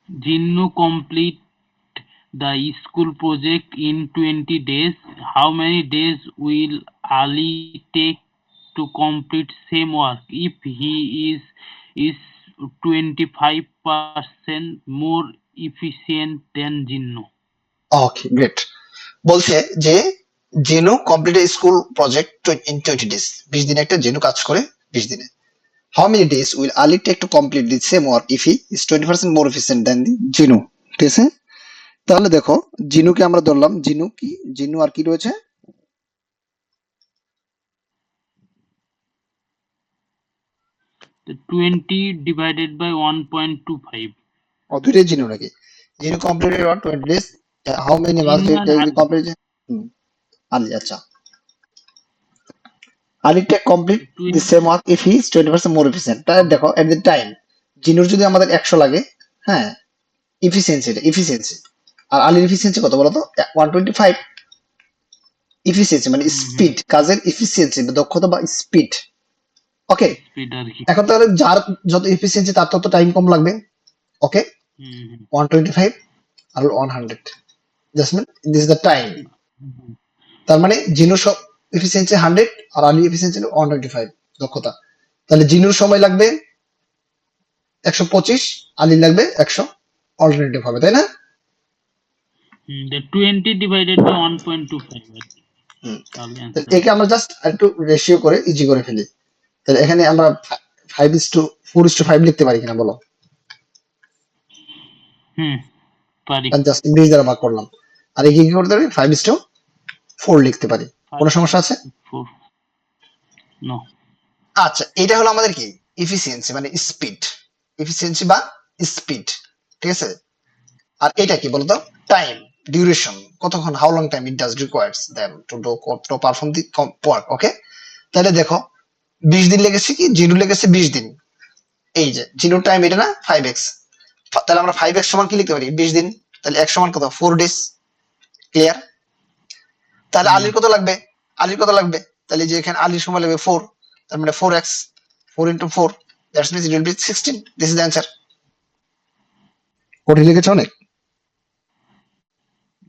Jinnu complete the school project in 20 days. How many days will Ali take to complete same work if he is 25% more efficient than Jinnu? Okay, great. বলছে যে Jinnu complete school project in 20 days, 20 দিনে একটা জেনু কাজ করে 20 দিনে। How many days will Ali take to complete the same work if he is 20% more efficient than the Jinnu. ঠিক আছে, তাহলে দেখো জিনুকে আমরা ধরলাম, জিনু কি, জিনু আর কি রয়েছে, 20 divided by 1.25. দুইটাই জিনু নাকি? Jinnu completed on 20 days, how many মাস Jinnu it and take the Ali. Complete Ali. আচ্ছা, Ali take complete the 20. Same work if he is 20% more efficient. তাহলে দেখো এট দি টাইম জিনুর যদি আমাদের 100 লাগে, হ্যাঁ, এফিসিয়েন্সি, আর আলির এফিসিয়েন্সি কত বলতো, 125। এফিসিয়েন্সি মানে স্পিড, কাজের এফিসিয়েন্সি দক্ষতা বা স্পিড। ওকে, Speed আর কি। এখন তাহলে যার যত এফিসিয়েন্সি তার তত টাইম কম লাগবে। ওকে, 125 আর 100, just mean this is the time. তার মানে জিনুর সব এফিসিয়েন্সি 100 আর আলির এফিসিয়েন্সি 125 দক্ষতা। তাহলে জিনুর সময় লাগবে 125, আলির লাগবে 100, অল্টারনেটিভ হবে, তাই না? The 20 divided by 1.25 আর কি। তাহলে তাহলে answer। একে আমরা জাস্ট একটু রেশিও করে ইজি করে ফেলি। তাহলে এখানে আমরা 5:4:5 লিখতে পারি কিনা বলো? পারি। জাস্ট 20 দ্বারা ভাগ করলাম। আর একে কি করতে পারি, 5:4 লিখতে পারি। কোনো সমস্যা আছে? 4. No. আচ্ছা, এটা হলো আমাদের কি, এফিসিয়েন্সি মানে স্পিড, এফিসিয়েন্সি বা স্পিড। ঠিক আছে, আর এটা কি বলতো, টাইম, ডিউরেশন, কতক্ষণ, how long time it does requires them to do to perform the work. Okay, তাহলে দেখো 20 দিন লেগেছে কি, জিরো লেগেছে 20 দিন। এই যে জিরো টাইম এটা না 5x, তাহলে আমরা 5x সমান কি লিখতে পারি, 20 দিন। তাহলে x সমান কত, 4 ডেজ। ক্লিয়ার? তাহলে আলির কত লাগবে, আলির কত লাগবে, তাহলে যে এখানে আলির সময় লাগবে 4, তার মানে 4x, 4 into 4, that's means it will be 16। This is the answer. কঠিন লিখেছ অনেক।